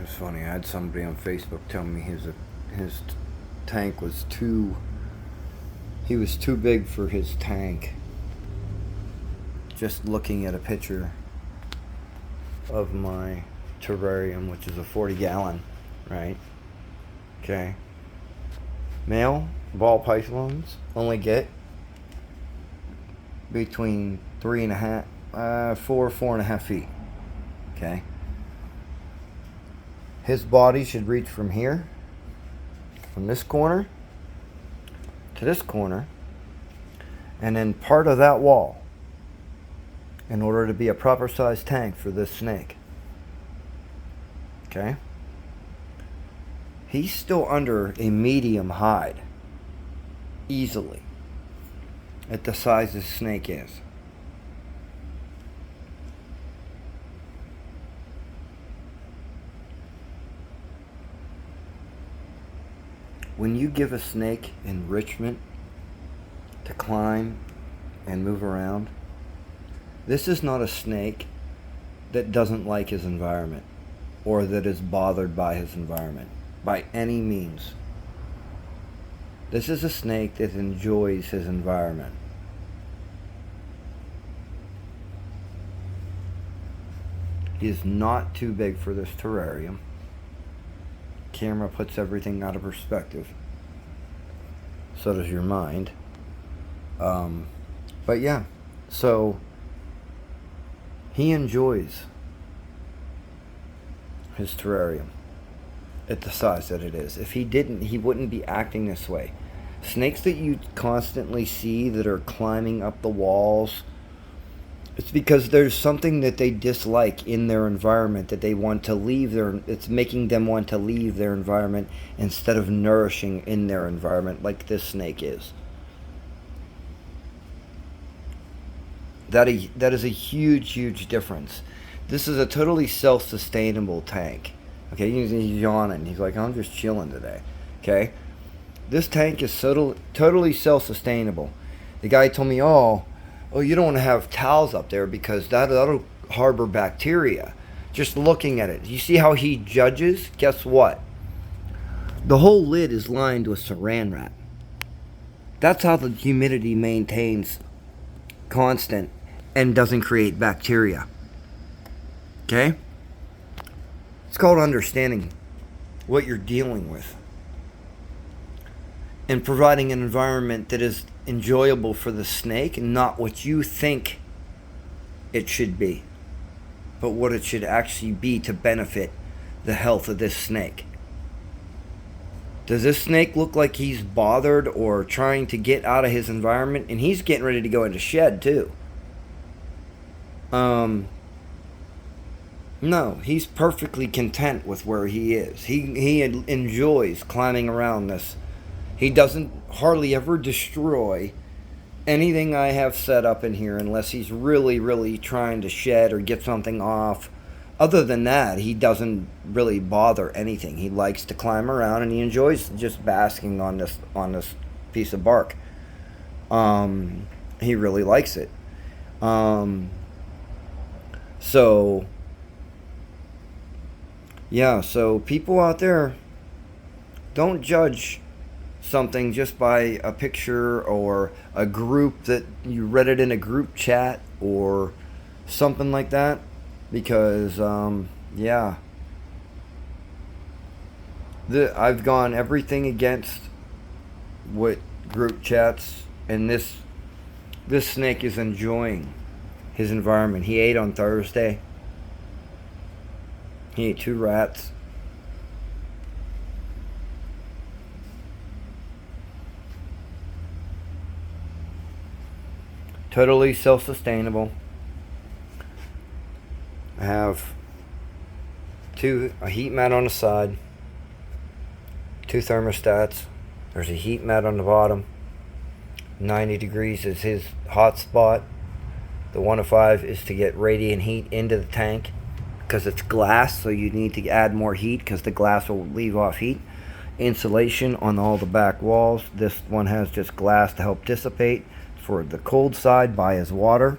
was funny. I had somebody on Facebook tell me his tank was too. He was too big for his tank. Just looking at a picture of my terrarium, which is a 40-gallon, right? Okay. Male ball pythons only get between 4.5 feet. Okay. His body should reach from here, from this corner to this corner, and then part of that wall in order to be a proper sized tank for this snake. Okay? He's still under a medium hide, easily, at the size this snake is. When you give a snake enrichment to climb and move around, this is not a snake that doesn't like his environment or that is bothered by his environment by any means. This is a snake that enjoys his environment. He is not too big for this terrarium. Camera puts everything out of perspective. So does your mind. But yeah, so he enjoys his terrarium at the size that it is. If he didn't, he wouldn't be acting this way. Snakes that you constantly see that are climbing up the walls, it's because there's something that they dislike in their environment that they want to leave it's making them want to leave their environment instead of nourishing in their environment like this snake is. That is a huge difference. This is a totally self-sustainable tank. Okay, he's yawning. He's like, I'm just chilling today. Okay? This tank is totally self-sustainable. The guy told me, oh, you don't want to have towels up there because that'll harbor bacteria. Just looking at it. You see how he judges? Guess what? The whole lid is lined with saran wrap. That's how the humidity maintains constant and doesn't create bacteria. Okay? It's called understanding what you're dealing with and providing an environment that is enjoyable for the snake and not what you think it should be, but what it should actually be to benefit the health of this snake. Does this snake look like he's bothered or trying to get out of his environment? And he's getting ready to go into shed too. No, he's perfectly content with where he is. He enjoys climbing around this. He doesn't hardly ever destroy anything I have set up in here unless he's really trying to shed or get something off. Other than that, he doesn't really bother anything. He likes to climb around and he enjoys just basking on this piece of bark. He really likes it. So people out there, don't judge something just by a picture or a group that you read it in a group chat or something like that, because I've gone everything against what group chats, and this snake is enjoying his environment. He ate on Thursday. He ate 2 rats. Totally self-sustainable. I have a heat mat on the side, 2 thermostats. There's a heat mat on the bottom. 90 degrees is his hot spot. The 105 is to get radiant heat into the tank because it's glass, so you need to add more heat because the glass will leave off heat. Insulation on all the back walls. This one has just glass to help dissipate for the cold side by his water.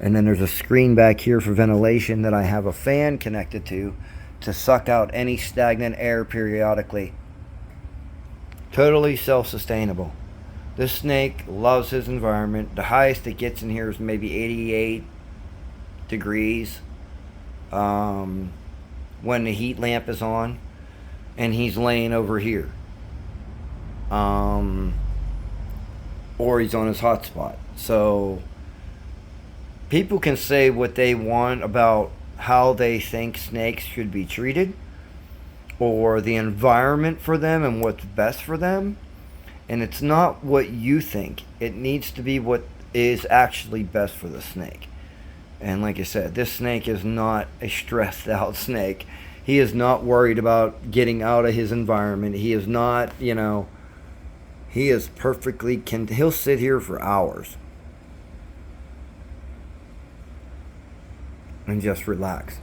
And then there's a screen back here for ventilation that I have a fan connected to to suck out any stagnant air periodically. Totally self-sustainable. This snake loves his environment. The highest it gets in here is maybe 88 degrees when the heat lamp is on, and he's laying over here. Or he's on his hotspot. So people can say what they want about how they think snakes should be treated, or the environment for them and what's best for them. And it's not what you think. It needs to be what is actually best for the snake. And like I said, this snake is not a stressed out snake. He is not worried about getting out of his environment. He is not, he is perfectly, he'll sit here for hours and just relax.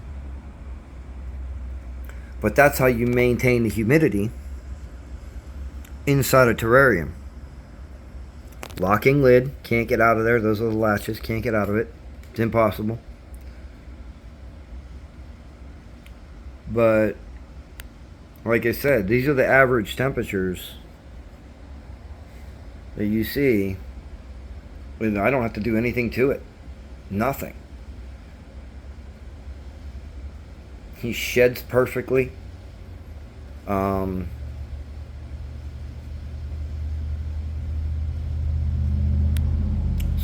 But that's how you maintain the humidity inside a terrarium. Locking lid, can't get out of there. Those are the latches, can't get out of it. It's impossible. But like I said, these are the average temperatures that you see. And I don't have to do anything to it. Nothing. He sheds perfectly.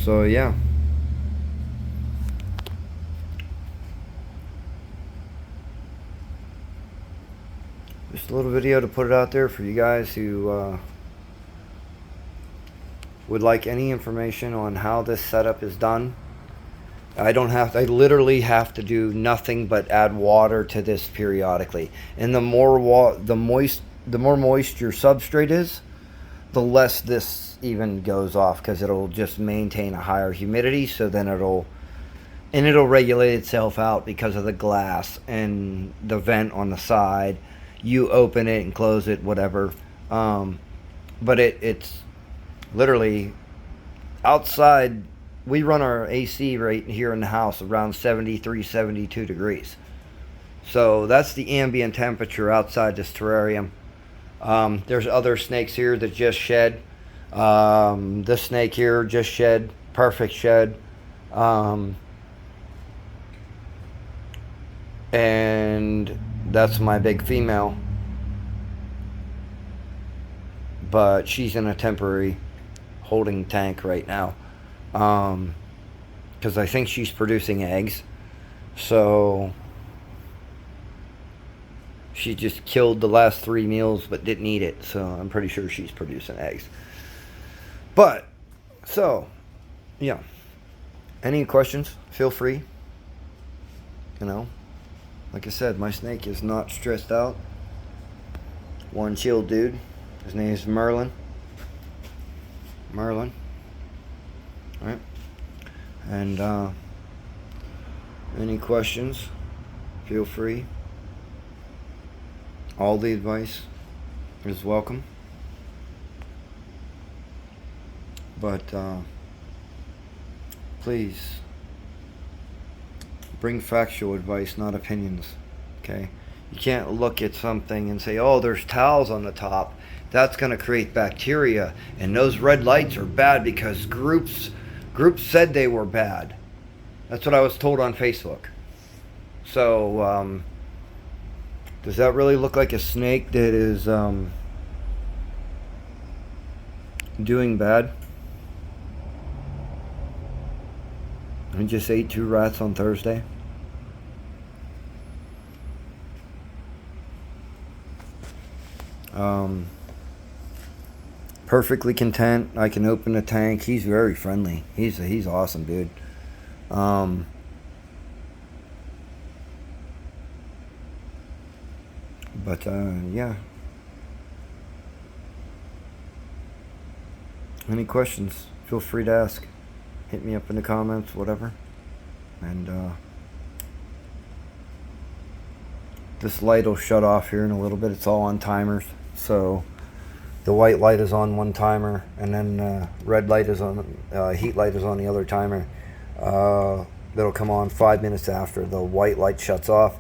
So yeah. Just a little video to put it out there for you guys who would like any information on how this setup is done. I literally have to do nothing but add water to this periodically. And the more moist your substrate is, the less this even goes off, because it'll just maintain a higher humidity. So then it'll regulate itself out because of the glass and the vent on the side. You open it and close it, whatever. But it's literally outside. We run our AC right here in the house around 73, 72 degrees. So that's the ambient temperature outside this terrarium. There's other snakes here that just shed. This snake here just shed. Perfect shed. And that's my big female. But she's in a temporary holding tank right now. Because I think she's producing eggs. So she just killed the last 3 meals but didn't eat it. So I'm pretty sure she's producing eggs. But, so, yeah. Any questions? Feel free. Like I said, my snake is not stressed out. One chill dude. His name is Merlin. Alright. And any questions, feel free. All the advice is welcome. But please bring factual advice, not opinions. Okay? You can't look at something and say, oh, there's towels on the top. That's going to create bacteria, and those red lights are bad because groups said they were bad. That's what I was told on Facebook. So, does that really look like a snake that is doing bad? I just ate 2 rats on Thursday. Perfectly content. I can open the tank. He's very friendly. He's awesome, dude. But yeah. Any questions? Feel free to ask. Hit me up in the comments, whatever. And this light will shut off here in a little bit. It's all on timers. So the white light is on one timer, and then red light is on, heat light is on the other timer. That'll come on 5 minutes after the white light shuts off.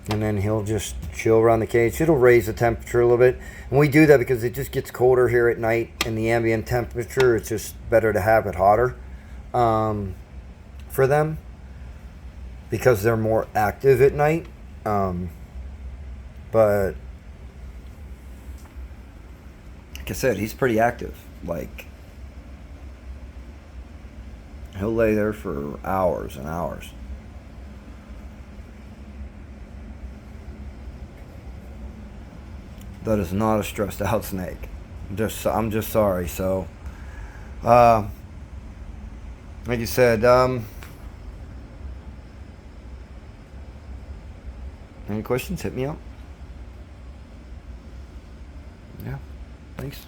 and then he'll just chill around the cage. It'll raise the temperature a little bit, and we do that because it just gets colder here at night, and the ambient temperature, it's just better to have it hotter for them because they're more active at night. But like I said, he's pretty active. Like, he'll lay there for hours and hours. That is not a stressed out snake. I'm just sorry. So, like you said, any questions? Hit me up. Yeah. Thanks.